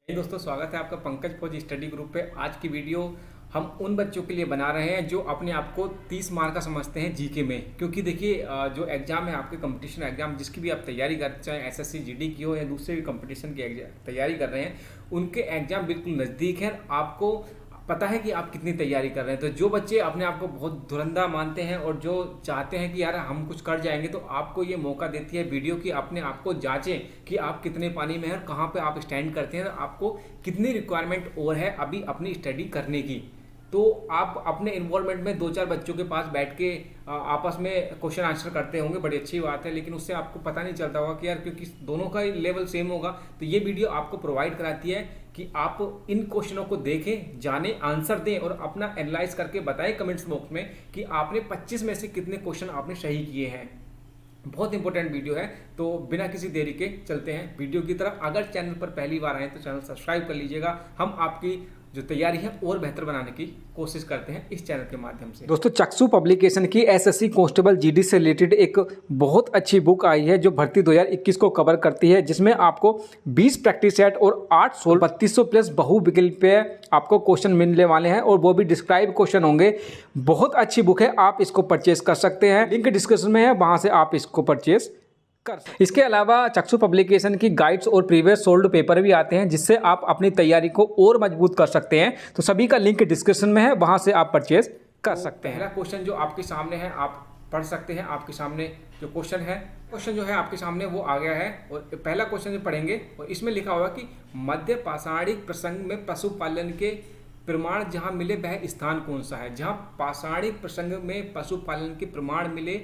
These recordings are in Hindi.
दोस्तों, स्वागत है आपका पंकज फौजी स्टडी ग्रुप पे। आज की वीडियो हम उन बच्चों के लिए बना रहे हैं जो अपने आप को 30 मार्क का समझते हैं जीके में। क्योंकि देखिए, जो एग्जाम है आपके, कंपटीशन एग्जाम जिसकी भी आप तैयारी कर, चाहे एसएससी जीडी की हो या दूसरे भी कंपटीशन की तैयारी कर रहे हैं, उनके एग्जाम बिल्कुल नज़दीक है। आपको पता है कि आप कितनी तैयारी कर रहे हैं। तो जो बच्चे अपने आप को बहुत धुरंधा मानते हैं और जो चाहते हैं कि यार हम कुछ कर जाएंगे, तो आपको ये मौका देती है वीडियो कि अपने आप को जांचें कि आप कितने पानी में हैं और कहाँ पे आप स्टैंड करते हैं, आपको कितनी रिक्वायरमेंट और है अभी अपनी स्टडी करने की। तो आप अपने इन्वॉल्वमेंट में दो चार बच्चों के पास बैठ के आपस में क्वेश्चन आंसर करते होंगे, बड़ी अच्छी बात है। लेकिन उससे आपको पता नहीं चलता होगा कि यार, क्योंकि दोनों का लेवल सेम होगा। तो ये वीडियो आपको प्रोवाइड कराती है कि आप इन क्वेश्चनों को देखें, जानें, आंसर दें और अपना एनालाइज करके बताएं कमेंट्स बॉक्स में कि आपने 25 में से कितने क्वेश्चन आपने सही किए हैं। बहुत इंपॉर्टेंट वीडियो है। तो बिना किसी देरी के चलते हैं वीडियो की तरफ। अगर चैनल पर पहली बार आए तो चैनल सब्सक्राइब कर लीजिएगा। हम आपकी जो तैयारी है और बेहतर बनाने की कोशिश करते हैं इस चैनल के माध्यम से। दोस्तों, चक्षु पब्लिकेशन की एसएससी कांस्टेबल जीडी से रिलेटेड एक बहुत अच्छी बुक आई है जो भर्ती 2021 को कवर करती है, जिसमें आपको 20 प्रैक्टिस सेट और 8 सोल्व 3200 प्लस बहुविकल्पीय आपको क्वेश्चन मिलने वाले हैं और वो भी डिस्क्राइब क्वेश्चन होंगे। बहुत अच्छी बुक है, आप इसको परचेज कर सकते हैं। लिंक डिस्क्रिप्शन में है, वहां से आप इसको परचेज कर सकते हैं। इसके अलावा चक्षु पब्लिकेशन की गाइड्स और प्रीवियस सोल्ड पेपर भी आते हैं, जिससे आप अपनी तैयारी को और मजबूत कर सकते हैं। तो सभी का लिंक डिस्क्रिप्शन में है, वहां से आप परचेज कर सकते हैं। पहला क्वेश्चन जो आपके सामने है आप पढ़ सकते हैं। आपके सामने जो क्वेश्चन जो है आपके सामने वो आ गया है। और पहला क्वेश्चन जो पढ़ेंगे और इसमें लिखा हुआ कि मध्य पाषाणिक प्रसंग में पशुपालन के प्रमाण जहां मिले वह स्थान कौन सा है। जहां पाषाणिक प्रसंग में पशुपालन के प्रमाण मिले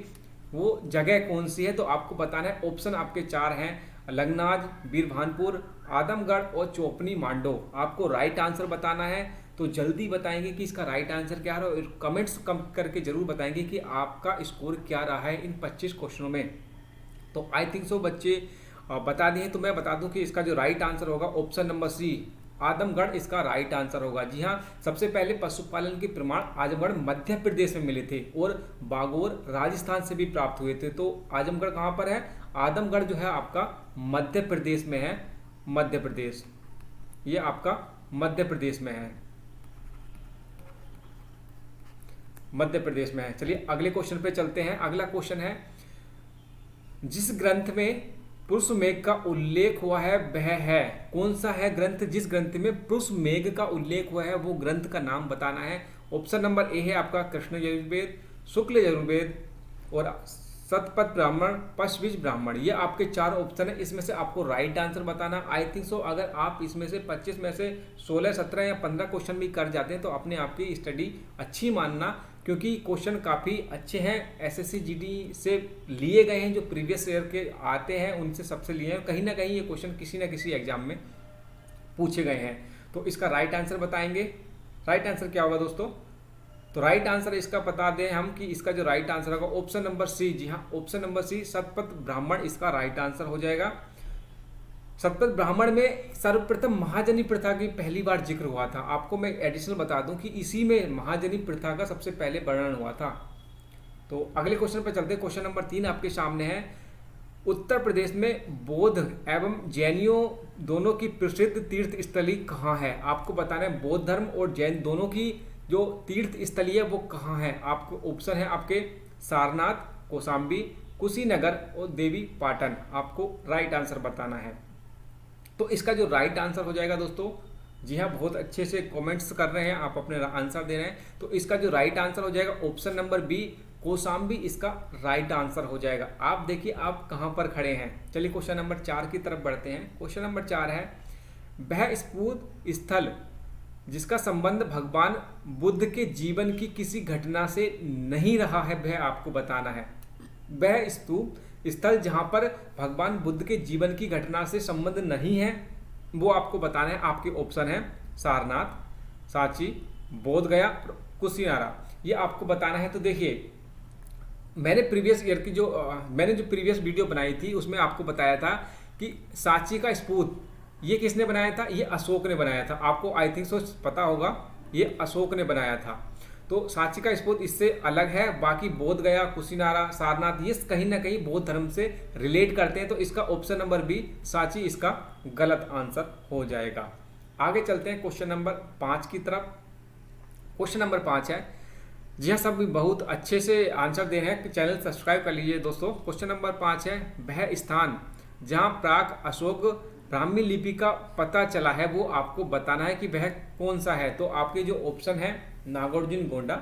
वो जगह कौन सी है, तो आपको बताना है। ऑप्शन आपके 4 हैं, लंगनाज, वीरभानपुर, आदमगढ़ और चोपनी मांडो। आपको राइट आंसर बताना है। तो जल्दी बताएंगे कि इसका राइट आंसर क्या है और कमेंट्स कम करके जरूर बताएंगे कि आपका स्कोर क्या रहा है इन 25 क्वेश्चनों में। तो आई थिंक सो बच्चे बता दिए। तो मैं बता दूं कि इसका जो राइट आंसर होगा ऑप्शन नंबर सी, आदमगढ़ इसका राइट आंसर होगा। जी हाँ, सबसे पहले पशुपालन के प्रमाण आजमगढ़ मध्य प्रदेश में मिले थे और बागोर राजस्थान से भी प्राप्त हुए थे। तो आजमगढ़ कहाँ पर है? आदमगढ़ जो है आपका मध्य प्रदेश में है। मध्य प्रदेश, ये आपका मध्य प्रदेश में है, मध्य प्रदेश में है। चलिए अगले क्वेश्चन पे चलते हैं। अगला क्वेश्चन है, जिस ग्रंथ में पुरुष मेघ का उल्लेख हुआ है वह है कौन सा है ग्रंथ? जिस ग्रंथ में पुरुष मेघ का उल्लेख हुआ है वो ग्रंथ का नाम बताना है। ऑप्शन नंबर ए है आपका कृष्ण यजुर्वेद, शुक्ल यजुर्वेद और शतपथ ब्राह्मण, पशबीज ब्राह्मण। ये आपके 4 ऑप्शन है, इसमें से आपको राइट आंसर बताना। आई थिंक सो अगर आप इसमें से 25 में से 16, 17 या 15 क्वेश्चन भी कर जाते हैं तो अपने आप की स्टडी अच्छी मानना, क्योंकि क्वेश्चन काफ़ी अच्छे हैं। एसएससी जीडी से लिए गए हैं, जो प्रीवियस ईयर के आते हैं उनसे सबसे लिए हैं। कहीं ना कहीं ये क्वेश्चन किसी ना किसी एग्जाम में पूछे गए हैं। तो इसका राइट आंसर बताएंगे। राइट आंसर क्या होगा दोस्तों? तो राइट आंसर इसका बता दें हम कि इसका जो राइट आंसर होगा ऑप्शन नंबर सी। जी हाँ, option number C, Shatapatha Brahmana इसका राइट आंसर हो जाएगा। शतपथ ब्राह्मण में सर्वप्रथम महाजनी प्रथा की पहली बार जिक्र हुआ था। आपको मैं एडिशनल बता दूं कि इसी में महाजनी प्रथा का सबसे पहले वर्णन हुआ था। तो अगले क्वेश्चन पर चलते हैं। क्वेश्चन नंबर 3 आपके सामने है, उत्तर प्रदेश में बौद्ध एवं जैनियों दोनों की प्रसिद्ध तीर्थ स्थली कहाँ है? आपको बताना है बौद्ध धर्म और जैन दोनों की जो तीर्थ स्थली है वो कहाँ है। आपको ऑप्शन है आपके सारनाथ, कौशाम्बी, कुशीनगर और देवी पाटन। आपको राइट आंसर बताना है। तो इसका जो राइट आंसर हो जाएगा दोस्तों, जी हाँ, बहुत अच्छे से कमेंट्स कर रहे हैं, आप अपने आंसर दे रहे हैं। तो इसका जो राइट आंसर हो जाएगा ऑप्शन नंबर बी, कौशाम्बी इसका राइट आंसर हो जाएगा। आप देखिए आप कहाँ पर खड़े हैं। चलिए क्वेश्चन नंबर 4 की तरफ बढ़ते हैं। क्वेश्चन नंबर 4 है, वह स्फूर्त स्थल जिसका संबंध भगवान बुद्ध के जीवन की किसी घटना से नहीं रहा है, वह आपको बताना है। वह स्तूप स्थल जहां पर भगवान बुद्ध के जीवन की घटना से संबंध नहीं है वो आपको बताना है। आपके ऑप्शन है सारनाथ, सांची, बोध गया, कुशीनारा। ये आपको बताना है। तो देखिए, मैंने प्रीवियस ईयर की मैंने जो प्रीवियस वीडियो बनाई थी उसमें आपको बताया था कि सांची का स्फूर्त ये किसने बनाया था? ये अशोक ने बनाया था। आपको आई थिंक सो पता होगा, ये अशोक ने बनाया था। तो सांची का स्फूर्त इससे अलग है। बाकी बोध गया, कुशीनारा, सारनाथ ये कहीं ना कहीं बौद्ध धर्म से रिलेट करते हैं। तो इसका ऑप्शन नंबर बी, सांची इसका गलत आंसर हो जाएगा। आगे चलते हैं क्वेश्चन नंबर 5 की तरफ। क्वेश्चन नंबर 5 है, जी हाँ सब भी बहुत अच्छे से आंसर दे रहे हैं, चैनल सब्सक्राइब कर लीजिए दोस्तों। क्वेश्चन नंबर 5 है, वह स्थान जहाँ प्राक अशोक ब्राह्मी लिपि का पता चला है वो आपको बताना है कि वह कौन सा है। तो आपके जो ऑप्शन है नागार्जुन गोंडा,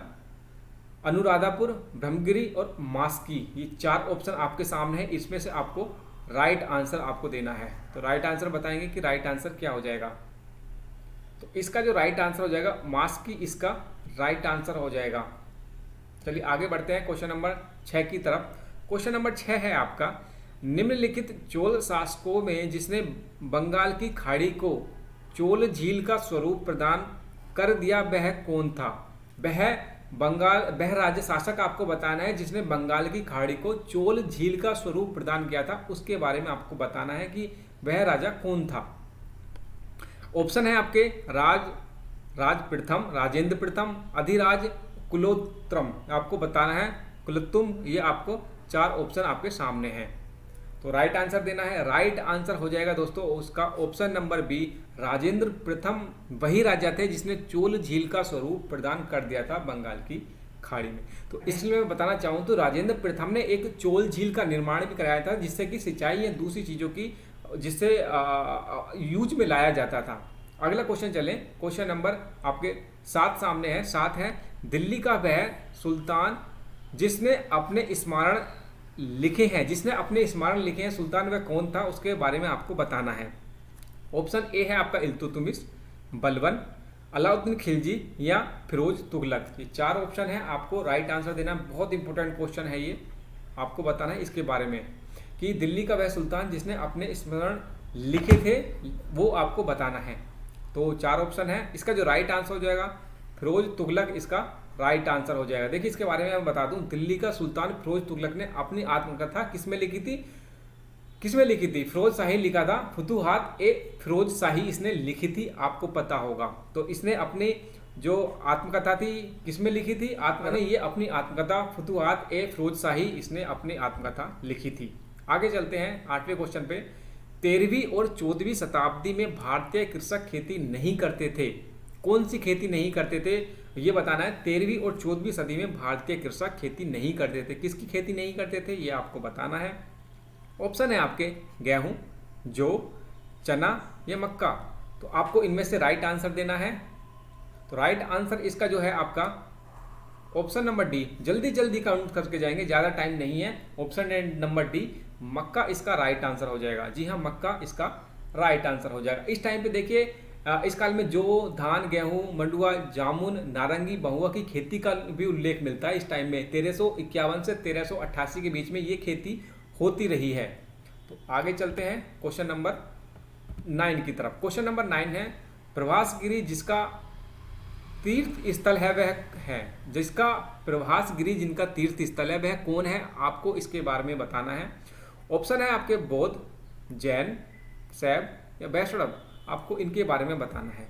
अनुराधापुर, ब्रह्मगिरी और मास्की, ये 4 ऑप्शन आपके सामने है। इसमें से आपको राइट आंसर आपको देना है। तो राइट आंसर बताएंगे कि राइट आंसर क्या हो जाएगा। तो इसका जो राइट आंसर हो जाएगा मास्की, इसका राइट आंसर हो जाएगा। चलिए आगे बढ़ते हैं क्वेश्चन नंबर 6 की तरफ। क्वेश्चन नंबर 6 है आपका, निम्नलिखित चोल शासकों में जिसने बंगाल की खाड़ी को चोल झील का स्वरूप प्रदान कर दिया वह कौन था। वह राज्य शासक आपको बताना है जिसने बंगाल की खाड़ी को चोल झील का स्वरूप प्रदान किया था, उसके बारे में आपको बताना है कि वह राजा कौन था। ऑप्शन है आपके राज प्रथम, राजेंद्र प्रथम, अधिराज, कुलोत्तम, आपको बताना है कुलोत्तुम। ये आपको 4 ऑप्शन आपके सामने हैं। तो राइट आंसर देना है। राइट आंसर हो जाएगा दोस्तों उसका ऑप्शन नंबर बी, राजेंद्र प्रथम वही राजा थे जिसने चोल झील का स्वरूप प्रदान कर दिया था बंगाल की खाड़ी में। तो इसलिए मैं बताना चाहूँ तो राजेंद्र प्रथम ने एक चोल झील का निर्माण भी कराया था जिससे कि सिंचाई या दूसरी चीज़ों की जिससे यूज में लाया जाता था। अगला क्वेश्चन चलें, क्वेश्चन नंबर आपके 7 सामने है। 7 है, दिल्ली का वह सुल्तान जिसने अपने स्मरण लिखे हैं सुल्तान वह कौन था, उसके बारे में आपको बताना है। ऑप्शन ए है आपका इल्तुतमिश, बलबन, अलाउद्दीन खिलजी या फिरोज तुगलक। ये 4 ऑप्शन है, आपको राइट आंसर देना। बहुत इंपॉर्टेंट क्वेश्चन है ये, आपको बताना है इसके बारे में कि दिल्ली का वह सुल्तान जिसने अपने स्मरण लिखे थे वो आपको बताना है। तो 4 ऑप्शन है, इसका जो राइट आंसर हो जाएगा फिरोज तुगलक, इसका राइट आंसर हो जाएगा। देखिए इसके बारे में मैं बता दूं, दिल्ली का सुल्तान फिरोज तुगलक ने अपनी आत्मकथा किसमें लिखी थी? फिरोज शाही लिखा था, फुतुहात ए फिरोज शाही इसने लिखी थी, आपको पता होगा। तो इसने अपनी जो आत्मकथा थी किसमें लिखी थी? ये अपनी आत्मकथा फुतुहात ए फिरोज शाही इसने अपनी आत्मकथा लिखी थी। आगे चलते हैं 8वें क्वेश्चन पे। 13वीं और 14वीं शताब्दी में भारतीय कृषक खेती नहीं करते थे। कौन सी खेती नहीं करते थे ये बताना है। 13वीं और 14वीं सदी में भारतीय कृषक खेती नहीं करते थे। किसकी खेती नहीं करते थे ये आपको बताना है। ऑप्शन है आपके गेहूं, जौ, चना या मक्का। तो आपको इनमें से राइट आंसर देना है। तो राइट आंसर इसका जो है आपका ऑप्शन नंबर डी। जल्दी काउंट करके जाएंगे, ज़्यादा टाइम नहीं है। ऑप्शन नंबर डी, मक्का इसका राइट आंसर हो जाएगा। जी हाँ, मक्का इसका राइट आंसर हो जाएगा। इस टाइम पे देखिए इस काल में जो धान, गेहूं, मंडुआ, जामुन, नारंगी, बहुआ की खेती का भी उल्लेख मिलता है। इस टाइम में 1351 से 1388 के बीच में ये खेती होती रही है। तो आगे चलते हैं क्वेश्चन नंबर 9 की तरफ। क्वेश्चन नंबर 9 है, प्रभासगिरी जिसका तीर्थ स्थल है वह है, जिनका तीर्थ स्थल है वह कौन है, आपको इसके बारे में बताना है। ऑप्शन है आपके बौद्ध, जैन, शैव या वैष्णव, आपको इनके बारे में बताना है।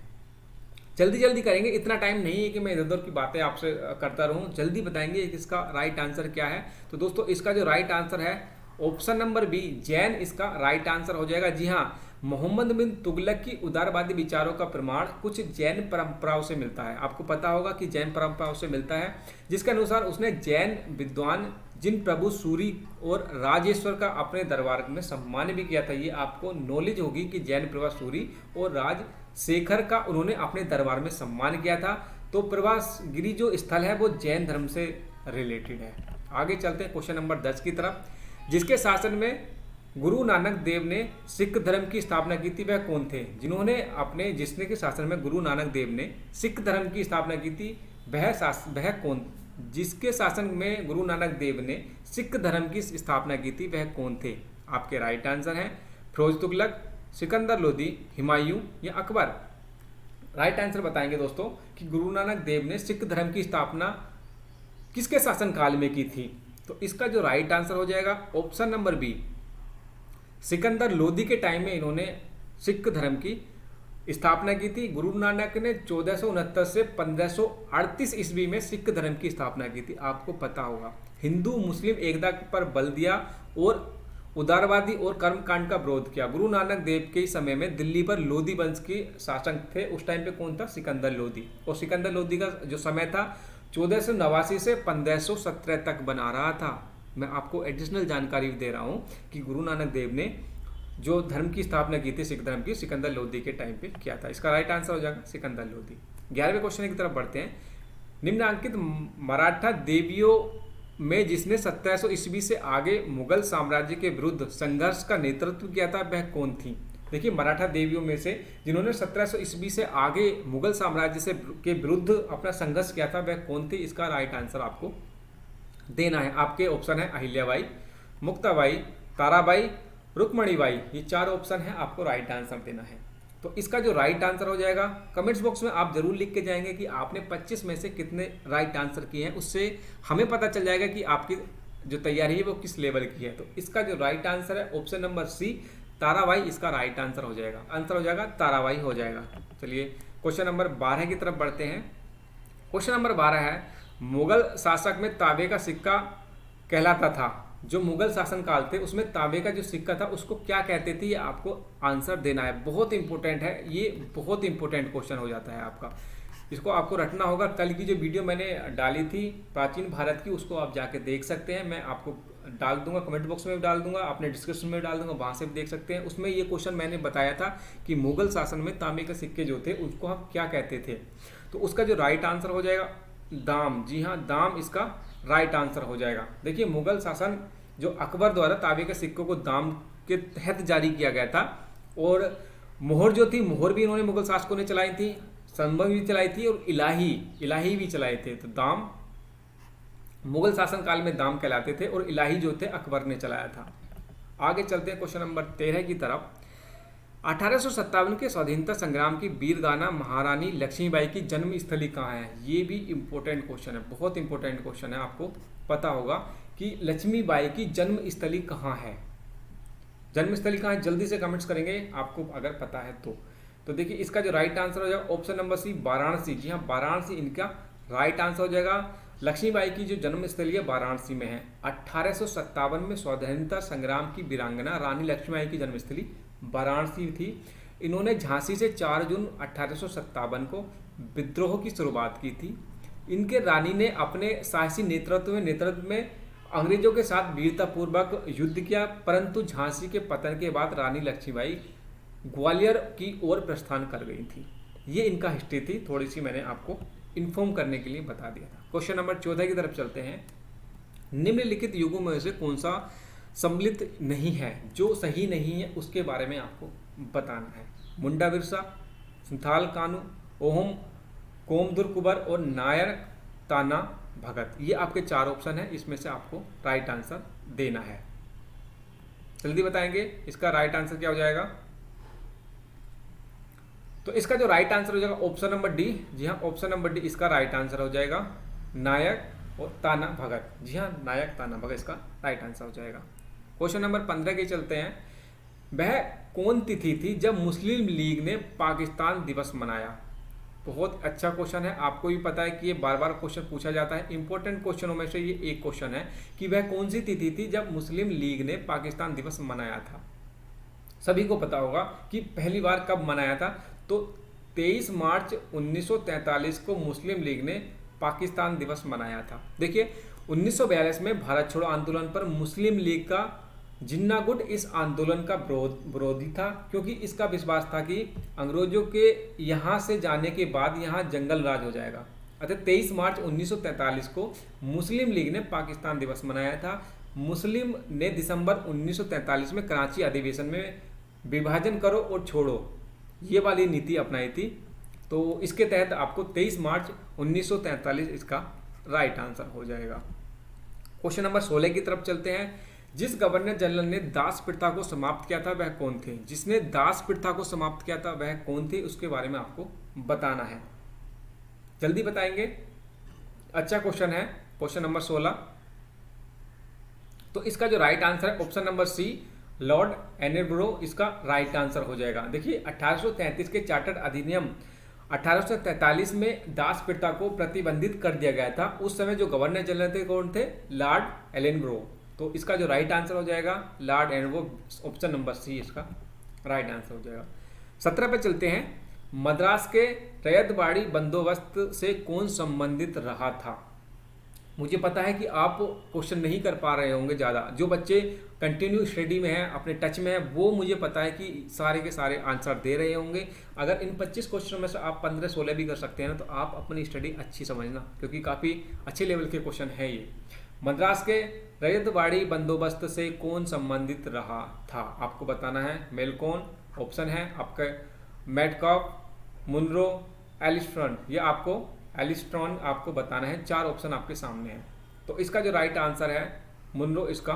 जल्दी करेंगे, इतना टाइम नहीं है कि मैं इधर उधर की बातें आपसे करता रहूं। जल्दी बताएंगे इसका राइट आंसर क्या है। तो दोस्तों इसका जो राइट आंसर है ऑप्शन नंबर बी, जैन इसका राइट आंसर हो जाएगा। जी हाँ, मोहम्मद बिन तुगलक की उदारवादी विचारों का प्रमाण कुछ जैन परंपराओं से मिलता है। आपको पता होगा कि जैन परंपराओं से मिलता है, जिसके अनुसार उसने जैन विद्वान जिन प्रभु सूरी और राजेश्वर का अपने दरबार में सम्मान भी किया था। ये आपको नॉलेज होगी कि जैन प्रभा सूरी और राजशेखर का उन्होंने अपने दरबार में सम्मान किया था। तो प्रभासगिरी जो स्थल है वो जैन धर्म से रिलेटेड है। आगे चलते हैं क्वेश्चन नंबर 10 की तरफ। जिसके शासन में गुरु नानक देव ने सिख धर्म की स्थापना की थी वह कौन थे? जिसने के शासन में गुरु नानक देव ने सिख धर्म की स्थापना की थी वह कौन? जिसके शासन में गुरु नानक देव ने सिख धर्म की स्थापना की थी वह कौन थे? आपके राइट आंसर हैं फिरोज तुगलक, सिकंदर लोदी, हुमायूं या अकबर। राइट आंसर बताएंगे दोस्तों कि गुरु नानक देव ने सिख धर्म की स्थापना किसके शासन काल में की थी? तो इसका जो राइट आंसर हो जाएगा option number B, Sikandar Lodi के टाइम में इन्होंने सिख धर्म की स्थापना की थी। गुरु नानक ने 1469 से 1538 ईस्वी में सिख धर्म की स्थापना की थी। आपको पता होगा, हिंदू मुस्लिम एकता पर बल दिया और उदारवादी और कर्मकांड का विरोध किया। गुरु नानक देव के समय में दिल्ली पर लोधी वंश के शासक थे। उस टाइम पे कौन था? सिकंदर लोधी। और सिकंदर लोधी का जो समय था 1489 से 1517 तक बना रहा था। मैं आपको एडिशनल जानकारी दे रहा हूँ कि गुरु नानक देव ने जो धर्म की स्थापना की थी सिख धर्म की, सिकंदर लोधी के टाइम पे किया था। इसका राइट आंसर हो जाएगा सिकंदर लोधी। 11वें क्वेश्चन की तरफ बढ़ते हैं। निम्नांकित मराठा देवियों में जिसने 1700 ईस्वी से आगे मुगल साम्राज्य के विरुद्ध संघर्ष का नेतृत्व किया था वह कौन थी? देखिए, मराठा देवियों में से जिन्होंने 1700 ईस्वी से आगे मुगल साम्राज्य से के विरुद्ध अपना संघर्ष किया था वह कौन थी? इसका राइट आंसर आपको देना है। आपके ऑप्शन है अहिल्याबाई, मुक्ताबाई, ताराबाई, रुक्मणीबाई। ये 4 ऑप्शन है, आपको राइट आंसर देना है। तो इसका जो राइट आंसर हो जाएगा, कमेंट्स बॉक्स में आप जरूर लिख के जाएंगे कि आपने 25 में से कितने राइट आंसर किए हैं। उससे हमें पता चल जाएगा कि आपकी जो तैयारी है वो किस लेवल की है। तो इसका जो राइट आंसर है ऑप्शन नंबर सी, ताराबाई, इसका राइट आंसर हो जाएगा। आंसर हो जाएगा ताराबाई हो जाएगा। चलिए क्वेश्चन नंबर 12 की तरफ बढ़ते हैं। क्वेश्चन नंबर 12 है, मुगल शासक में तांबे का सिक्का कहलाता था। जो मुगल शासन काल थे उसमें तांबे का जो सिक्का था उसको क्या कहते थे? ये आपको आंसर देना है। बहुत इंपॉर्टेंट है, ये बहुत इंपॉर्टेंट क्वेश्चन हो जाता है आपका। इसको आपको रटना होगा। कल की जो वीडियो मैंने डाली थी प्राचीन भारत की, उसको आप जाके देख सकते हैं। मैं आपको डाल दूंगा, कमेंट बॉक्स में भी डाल दूंगा, अपने डिस्क्रिप्शन में डाल दूंगा, वहाँ से भी देख सकते हैं। उसमें ये क्वेश्चन मैंने बताया था कि मुगल शासन में तांबे के सिक्के जो थे उसको हम क्या कहते थे। तो उसका जो राइट आंसर हो जाएगा दाम। जी हाँ, दाम इसका राइट आंसर हो जाएगा। देखिए, मुगल शासन जो अकबर द्वारा तांबे के सिक्कों को दाम के तहत जारी किया गया था। और मोहर जो थी, मोहर भी इन्होंने मुगल शासकों ने चलाई थी, संभव भी चलाई थी और इलाही भी चलाए थे। तो दाम मुगल शासन काल में दाम कहलाते थे और इलाही जो थे अकबर ने चलाया था। आगे चलते हैं क्वेश्चन नंबर 13 की तरफ। 1857 के स्वाधीनता संग्राम की वीरगाना महारानी लक्ष्मीबाई की जन्म स्थली कहाँ है? ये भी इंपॉर्टेंट क्वेश्चन है, बहुत इंपॉर्टेंट क्वेश्चन है। आपको पता होगा कि लक्ष्मीबाई की जन्म स्थली कहाँ है। जन्म स्थली कहाँ है? जल्दी से कमेंट्स करेंगे आपको अगर पता है तो देखिए, इसका जो राइट आंसर हो जाएगा ऑप्शन नंबर सी, वाराणसी। जी हाँ, वाराणसी इनका राइट आंसर हो जाएगा। लक्ष्मीबाई की जो जन्म स्थली है वाराणसी में है। 1857 में स्वाधीनता संग्राम की वीरांगना रानी लक्ष्मीबाई की जन्मस्थली वाराणसी थी। इन्होंने झांसी से 4 जून 1857 को विद्रोह की शुरुआत की थी। इनके रानी ने अपने साहसी नेतृत्व में अंग्रेजों के साथ वीरतापूर्वक युद्ध किया, परंतु झांसी के पतन के बाद रानी लक्ष्मीबाई ग्वालियर की ओर प्रस्थान कर गई थी। ये इनका हिस्ट्री थी, थोड़ी सी मैंने आपको इन्फॉर्म करने के लिए बता दिया था। क्वेश्चन नंबर 14 की तरफ चलते हैं। निम्नलिखित युगों में से कौन सा सम्मिलित नहीं है? जो सही नहीं है उसके बारे में आपको बताना है। मुंडा बिरसा, संथाल कानू, ओहम कोमदुर कुबर और नायर ताना भगत। ये आपके 4 ऑप्शन है, इसमें से आपको राइट आंसर देना है। जल्दी बताएंगे, इसका राइट आंसर क्या हो जाएगा? तो इसका जो राइट आंसर हो जाएगा ऑप्शन नंबर डी। जी हाँ, ऑप्शन नंबर डी इसका राइट आंसर हो जाएगा, नायक और ताना भगत। जी हाँ, नायक ताना भगत इसका राइट आंसर हो जाएगा। क्वेश्चन नंबर 15 के चलते हैं। वह कौन तिथि थी जब मुस्लिम लीग ने पाकिस्तान दिवस मनाया? बहुत अच्छा क्वेश्चन है, आपको भी पता है कि ये बार बार क्वेश्चन पूछा जाता है। इंपॉर्टेंट क्वेश्चनों में से ये एक क्वेश्चन है कि वह कौन सी तिथि थी जब मुस्लिम लीग ने पाकिस्तान दिवस मनाया था। सभी को पता होगा कि पहली बार कब मनाया था। तो 23 मार्च 1943 को मुस्लिम लीग ने पाकिस्तान दिवस मनाया था। देखिए, 1942 में भारत छोड़ो आंदोलन पर मुस्लिम लीग का जिन्ना गुट इस आंदोलन का विरोधी था, क्योंकि इसका विश्वास था कि अंग्रेजों के यहाँ से जाने के बाद यहाँ जंगल राज हो जाएगा। अतः 23 मार्च 1943 को मुस्लिम लीग ने पाकिस्तान दिवस मनाया था। मुस्लिम ने दिसंबर 1943 में कराची अधिवेशन में विभाजन करो और छोड़ो ये वाली नीति अपनाई थी। तो इसके तहत आपको 23 मार्च 1943 इसका राइट आंसर हो जाएगा। क्वेश्चन नंबर 16 की तरफ चलते हैं। जिस गवर्नर जनरल ने दास प्रथा को समाप्त किया था वह कौन थे? जिसने दास प्रथा को समाप्त किया था वह कौन थे, उसके बारे में आपको बताना है। जल्दी बताएंगे, अच्छा क्वेश्चन है। क्वेश्चन नंबर 16, तो इसका जो राइट आंसर है ऑप्शन नंबर सी, लॉर्ड एनरबरो इसका राइट आंसर हो जाएगा। देखिए, 1833 के चार्टर अधिनियम 1843 में दास प्रथा को प्रतिबंधित कर दिया गया था। उस समय जो गवर्नर जनरल थे कौन थे? लॉर्ड एनरबरो। तो इसका जो राइट आंसर हो जाएगा लॉर्ड एनवो, ऑप्शन नंबर सी इसका राइट आंसर हो जाएगा। 17 पे चलते हैं। मद्रास के रैयतवाड़ी बंदोबस्त से कौन संबंधित रहा था? मुझे पता है कि आप क्वेश्चन नहीं कर पा रहे होंगे ज़्यादा, जो बच्चे कंटिन्यू स्टडी में हैं, अपने टच में हैं, वो मुझे पता है कि सारे के सारे आंसर दे रहे होंगे। अगर इन 25 क्वेश्चन में से आप 15-16 भी कर सकते हैं ना, तो आप अपनी स्टडी अच्छी समझना, क्योंकि काफ़ी अच्छे लेवल के क्वेश्चन है ये। मद्रास के रैयतवाड़ी बंदोबस्त से कौन संबंधित रहा था? आपको बताना है। मेलकॉन ऑप्शन है आपका, मेटकॉफ, मुनरो, एलिस्ट्रॉन, ये आपको एलिस्ट्रॉन आपको बताना है। 4 ऑप्शन आपके सामने हैं। तो इसका जो राइट आंसर है मुनरो, इसका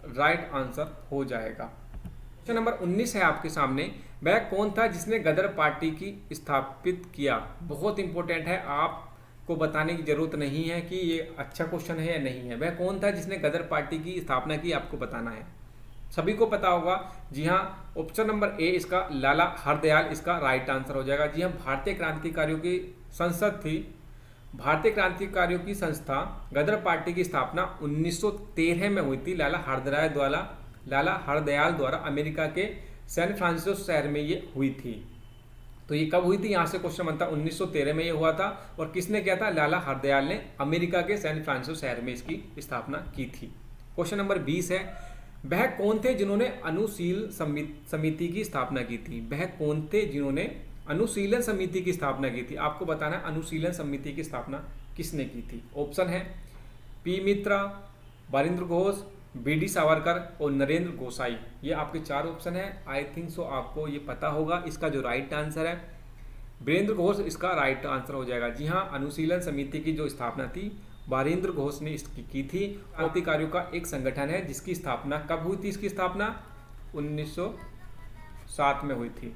राइट आंसर हो जाएगा। क्वेश्चन नंबर 19 है आपके सामने। वह कौन था जिसने गदर पार्टी की स्थापित किया? बहुत इंपॉर्टेंट है, आपको बताने की जरूरत नहीं है कि ये अच्छा क्वेश्चन है या नहीं है। वह कौन था जिसने गदर पार्टी की स्थापना की, आपको बताना है। सभी को पता होगा। जी हाँ, ऑप्शन नंबर ए इसका लाला हरदयाल इसका राइट आंसर हो जाएगा। जी हाँ, भारतीय क्रांतिकारियों की संसद थी। भारतीय क्रांतिकारियों की संस्था गदर पार्टी की स्थापना 1913 में हुई थी। लाला हरदयाल द्वारा अमेरिका के सैन फ्रांसिस्को शहर में ये हुई थी। तो ये कब हुई थी? यहाँ से क्वेश्चन बनता, 1913 में ये हुआ था। और किसने किया था? लाला हरदयाल ने अमेरिका के सैन फ्रांसिस्को शहर में इसकी स्थापना की थी। क्वेश्चन नंबर 20 है। वह कौन थे जिन्होंने अनुशील समिति की स्थापना की थी? वह कौन थे जिन्होंने अनुशीलन समिति की स्थापना की थी? आपको बताना है अनुशीलन समिति की स्थापना किसने की थी। ऑप्शन है पी मित्रा, बारिंद्र घोष, बी.डी. सावरकर और नरेंद्र गोसाई। ये आपके 4 ऑप्शन है। आई थिंक सो आपको ये पता होगा। इसका जो राइट आंसर है वीरेंद्र घोष, इसका राइट आंसर हो जाएगा। जी हाँ, अनुशीलन समिति की जो स्थापना थी बारिंद्र घोष ने इसकी की थी। क्रांतिकारियों का एक संगठन है जिसकी स्थापना कब हुई थी? इसकी स्थापना 1907 में हुई थी।